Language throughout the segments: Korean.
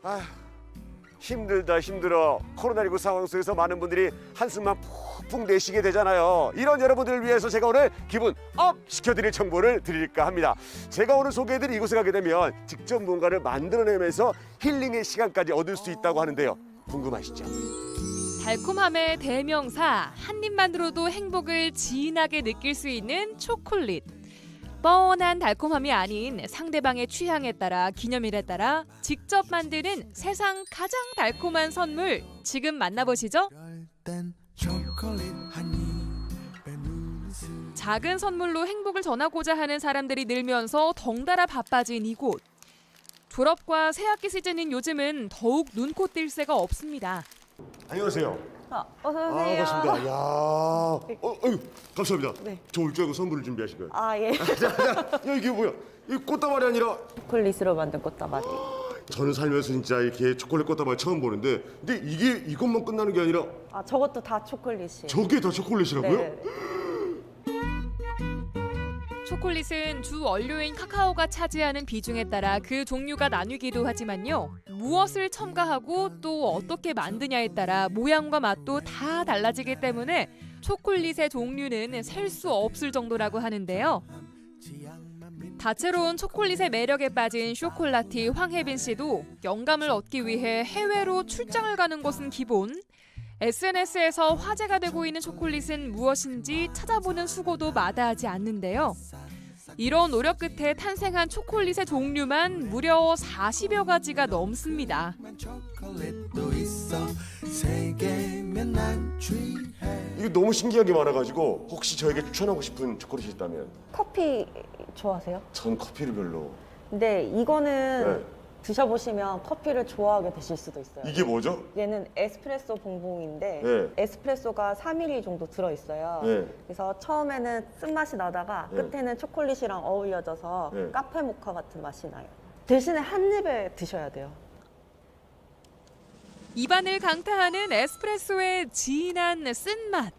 아휴, 힘들다 힘들어. 코로나19 상황 속에서 많은 분들이 한숨만 푹푹 내쉬게 되잖아요. 이런 여러분들을 위해서 제가 오늘 기분 업 시켜드릴 정보를 드릴까 합니다. 제가 오늘 소개해드릴 이곳에 가게 되면 직접 뭔가를 만들어내면서 힐링의 시간까지 얻을 수 있다고 하는데요. 궁금하시죠? 달콤함의 대명사, 한 입만으로도 행복을 진하게 느낄 수 있는 초콜릿. 뻔한 달콤함이 아닌 상대방의 취향에 따라, 기념일에 따라 직접 만드는 세상 가장 달콤한 선물. 지금 만나보시죠. 작은 선물로 행복을 전하고자 하는 사람들이 늘면서 덩달아 바빠진 이곳. 졸업과 새학기 시즌인 요즘은 더욱 눈코 뜰 새가 없습니다. 안녕하세요. 어서 오세요. 반갑습니다. 야, 어유, 감사합니다. 네. 저 올 줄 알고 선물을 준비하신 거예요. 아, 예. 야, 이게 뭐야? 이 꽃다발이 아니라 초콜릿으로 만든 꽃다발이. 저는 살면서 진짜 이렇게 초콜릿 꽃다발 처음 보는데, 근데 이게 이것만 끝나는 게 아니라 아, 저것도 다 초콜릿이에요. 저게 다 초콜릿이라고요? 네. 초콜릿은 주 원료인 카카오가 차지하는 비중에 따라 그 종류가 나뉘기도 하지만요. 무엇을 첨가하고 또 어떻게 만드냐에 따라 모양과 맛도 다 달라지기 때문에 초콜릿의 종류는 셀 수 없을 정도라고 하는데요. 다채로운 초콜릿의 매력에 빠진 쇼콜라티 황혜빈 씨도 영감을 얻기 위해 해외로 출장을 가는 것은 기본. SNS에서 화제가 되고 있는 초콜릿은 무엇인지 찾아보는 수고도 마다하지 않는데요. 이런 노력 끝에 탄생한 초콜릿의 종류만 무려 40여 가지가 넘습니다. 이게 너무 신기한 게 많아가지고 혹시 저에게 추천하고 싶은 초콜릿이 있다면? 커피 좋아하세요? 전 커피를 별로. 근데 이거는 네. 드셔보시면 커피를 좋아하게 되실 수도 있어요. 이게 뭐죠? 얘는 에스프레소 봉봉인데 네. 에스프레소가 3ml 정도 들어있어요. 네. 그래서 처음에는 쓴맛이 나다가 네. 끝에는 초콜릿이랑 어울려져서 네. 카페 모카 같은 맛이 나요. 대신에 한 입에 드셔야 돼요. 입안을 강타하는 에스프레소의 진한 쓴맛.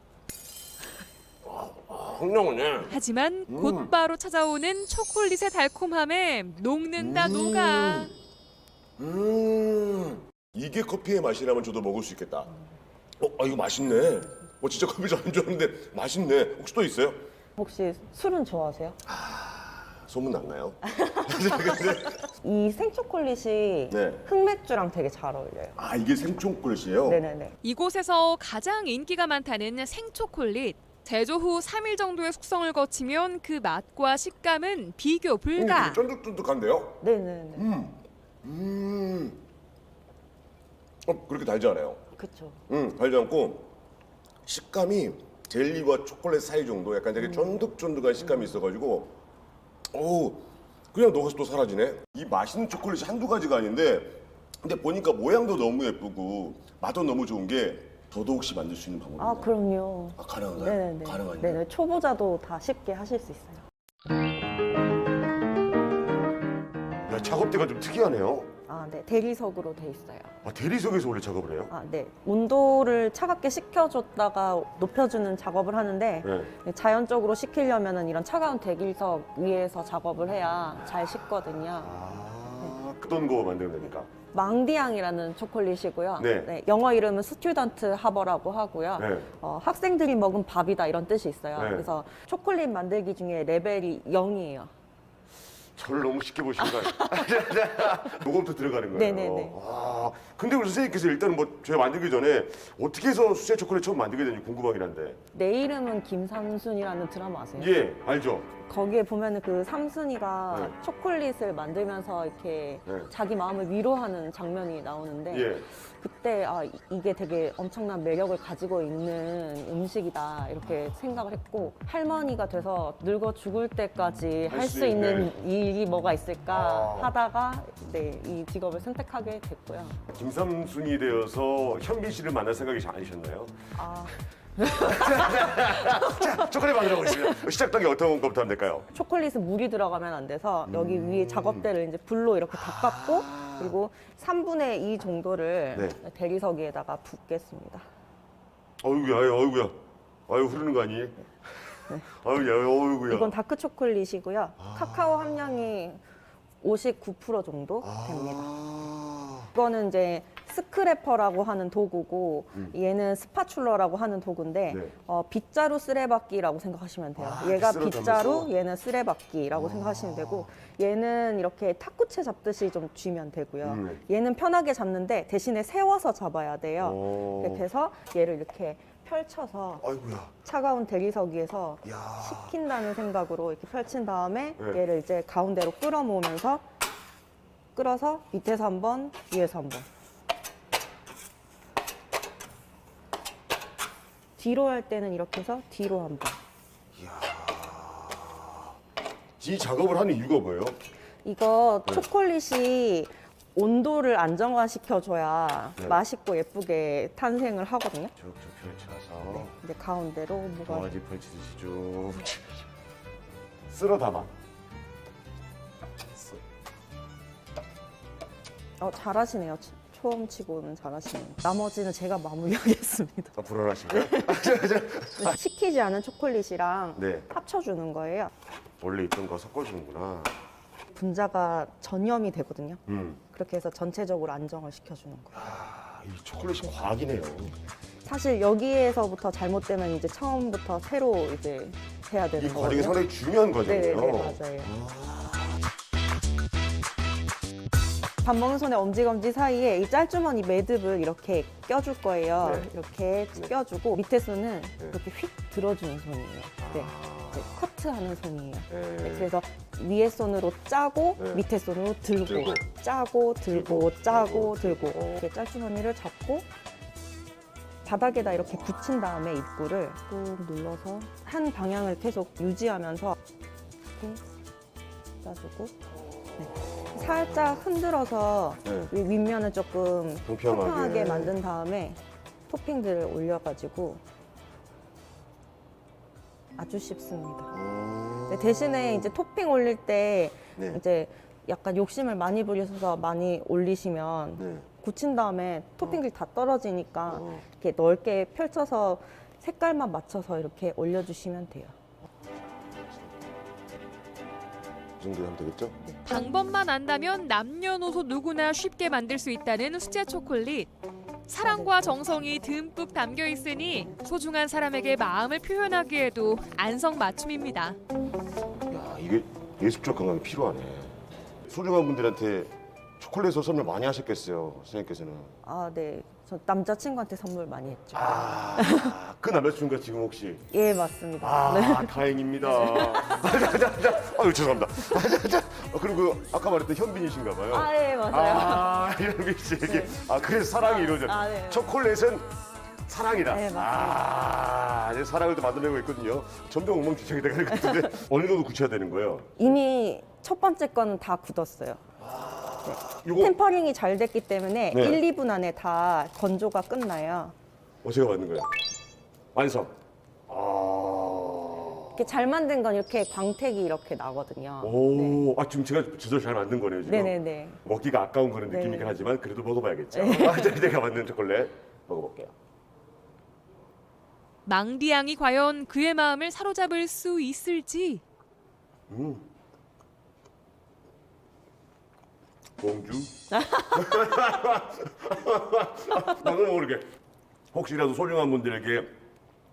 흥나오네. 하지만 곧바로 찾아오는 초콜릿의 달콤함에 녹는다 녹아. 이게 커피의 맛이라면 저도 먹을 수 있겠다. 이거 맛있네. 진짜 커피 잘 안 좋아하는데 맛있네. 혹시 또 있어요? 혹시 술은 좋아하세요? 소문 났나요? 이 생초콜릿이 네. 흑맥주랑 되게 잘 어울려요. 이게 생초콜릿이에요? 네네네. 이곳에서 가장 인기가 많다는 생초콜릿. 제조 후 3일 정도의 숙성을 거치면 그 맛과 식감은 비교 불가. 되게 쫀득쫀득한데요? 네네네. 그렇게 달지 않아요. 그쵸. 달지 않고 식감이 젤리와 초콜릿 사이 정도 약간 되게 쫀득쫀득한 식감이 있어가지고 그냥 녹아서 또 사라지네. 이 맛있는 초콜릿이 한두 가지가 아닌데 근데 보니까 모양도 너무 예쁘고 맛도 너무 좋은 게 저도 혹시 만들 수 있는 방법이 있나요? 그럼요. 가능한가요? 네네네. 가능한가요? 네네. 초보자도 다 쉽게 하실 수 있어요. 야, 작업대가 좀 특이하네요. 네. 대리석으로 돼 있어요. 대리석에서 원래 작업을 해요? 네. 온도를 차갑게 식혀줬다가 높여주는 작업을 하는데 네. 자연적으로 식히려면 이런 차가운 대리석 위에서 작업을 해야 잘 식거든요. 그런 거 만들면 되니까. 망디앙이라는 초콜릿이고요. 네. 영어 이름은 스튜던트 하버라고 하고요. 네. 학생들이 먹은 밥이다 이런 뜻이 있어요. 네. 그래서 초콜릿 만들기 중에 레벨이 0이에요. 저를 너무 쉽게 보시는 거 아니에요? 요거부터 들어가는 거예요. 네네네. 근데 우리 선생님께서 일단은 제가 만들기 전에 어떻게 해서 수제 초콜릿 처음 만들게 되는지 궁금하긴 한데. 내 이름은 김삼순이라는 드라마 아세요? 예, 알죠? 거기에 보면은 그 삼순이가 네. 초콜릿을 만들면서 이렇게 네. 자기 마음을 위로하는 장면이 나오는데 예. 그때 이게 되게 엄청난 매력을 가지고 있는 음식이다 이렇게 생각을 했고 할머니가 돼서 늙어 죽을 때까지 할 할 수 수 있는 있는. 일이 뭐가 있을까 하다가 이 직업을 선택하게 됐고요. 김삼순이 되어서 현빈 씨를 만날 생각이 아니셨나요? 자, 초콜릿 만들어 보겠습니다. 시작 단계 어떤 것부터 하면 될까요? 초콜릿은 물이 들어가면 안 돼서 여기 위에 작업대를 이제 불로 이렇게 닦았고 그리고 3분의 2 정도를 네. 대리석 위에다가 붓겠습니다. 어이구야. 흐르는 거 아니에요? 어이구야. 이건 다크 초콜릿이고요. 카카오 함량이 59% 정도 됩니다. 이거는 이제 스크래퍼라고 하는 도구고 얘는 스파츌러라고 하는 도구인데 네. 빗자루 쓰레받기라고 생각하시면 돼요. 아, 얘가 빗자루 빗자루, 담아서? 얘는 쓰레받기라고 생각하시면 되고 얘는 이렇게 탁구채 잡듯이 좀 쥐면 되고요. 얘는 편하게 잡는데 대신에 세워서 잡아야 돼요. 오. 그래서 얘를 이렇게 펼쳐서 아이고야. 차가운 대리석 위에서 야. 식힌다는 생각으로 이렇게 펼친 다음에 네. 얘를 이제 가운데로 끌어모으면서 끌어서 밑에서 한 번, 위에서 한 번. 뒤로 할 때는 이렇게 해서 뒤로 한 번. 이 작업을 하는 이유가 뭐예요? 이거 네. 초콜릿이 온도를 안정화시켜줘야 네. 맛있고 예쁘게 탄생을 하거든요. 쭉쭉 펼쳐서 이제 가운데로 뭐가 강아지 펼치듯이 쭉 쓸어 담아. 잘하시네요. 처음 치고는 잘하시네요. 나머지는 제가 마무리하겠습니다. 불안하신가요? 식히지 않은 초콜릿이랑 네. 합쳐주는 거예요. 원래 있던 거 섞어주는구나. 분자가 전염이 되거든요. 그렇게 해서 전체적으로 안정을 시켜주는 거예요. 아, 이 초콜릿이 과학이네요. 사실 여기에서부터 잘못되면 이제 처음부터 새로 이제 해야 이 되는 과정이 거거든요. 상당히 중요한 네, 과정이에요. 맞아요. 밥 먹는 손에 엄지검지 사이에 이 짤주머니 매듭을 이렇게 껴줄 거예요. 네. 이렇게 네. 껴주고 밑에 손은 네. 이렇게 휙 들어주는 손이에요. 네. 아. 네, 커트하는 손이에요. 네. 네, 그래서 위에 손으로 짜고 네. 밑에 손으로 들고 들고. 짜고 들고 짜고 들고 어. 이렇게 짤주머니를 잡고 바닥에다 이렇게 붙인 다음에 입구를 꾹 눌러서 한 방향을 계속 유지하면서 이렇게 짜주고 네. 살짝 흔들어서 네. 윗면을 조금 평평하게. 평평하게 만든 다음에 토핑들을 올려가지고 아주 쉽습니다. 네, 대신에 이제 토핑 올릴 때 네. 이제 약간 욕심을 많이 부리셔서 많이 올리시면 네. 굳힌 다음에 토핑들이 다 떨어지니까 어. 이렇게 넓게 펼쳐서 색깔만 맞춰서 이렇게 올려주시면 돼요. 이 정도 하면 되겠죠? 방법만 안다면 남녀노소 누구나 쉽게 만들 수 있다는 수제 초콜릿. 사랑과 정성이 듬뿍 담겨 있으니 소중한 사람에게 마음을 표현하기에도 안성맞춤입니다. 야, 이게 예술적 감각이 필요하네. 소중한 분들한테 초콜릿을 선물 많이 하셨겠어요, 선생님께서는. 아, 네. 저 남자친구한테 선물 많이 했죠. 아, 그 남자친구가 지금 혹시? 예, 맞습니다. 아, 다행입니다. 아유, 죄송합니다. 그리고 아까 말했던 현빈이신가 봐요. 아, 예, 맞아요. 아, 현빈 씨에게. 아, 그래서 사랑이 이루어져. 아, 네. 초콜릿은 사랑이다. 네, 맞습니다. 아, 이제 사랑을 또 만들어내고 있거든요. 점점 엉망진창이 돼가는 것 같은데 어느 정도 굳혀야 되는 거예요? 이미 첫 번째 거는 다 굳었어요. 이거 템퍼링이 잘 됐기 때문에 네. 1, 2분 안에 다 건조가 끝나요. 제가 만든 거예요. 완성. 아, 이렇게 잘 만든 건 이렇게 광택이 이렇게 나거든요. 오, 네. 아 지금 제가 제대로 잘 만든 거네요 지금. 네네네. 먹기가 아까운 그런 네. 느낌이긴 하지만 그래도 먹어봐야겠죠. 아, 제가 만든 초콜릿 먹어볼게요. 망디양이 과연 그의 마음을 사로잡을 수 있을지. 공주. 나는 모르게. 혹시라도 소중한 분들에게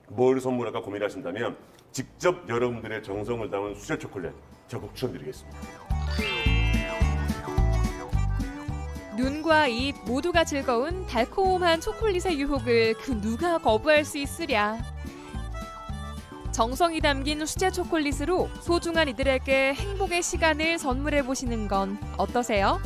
뭘 선물할까 고민하신다면 직접 여러분들의 정성을 담은 수제 초콜릿 적극 추천드리겠습니다. 눈과 입 모두가 즐거운 달콤한 초콜릿의 유혹을 그 누가 거부할 수 있으랴. 정성이 담긴 수제 초콜릿으로 소중한 이들에게 행복의 시간을 선물해 보시는 건 어떠세요?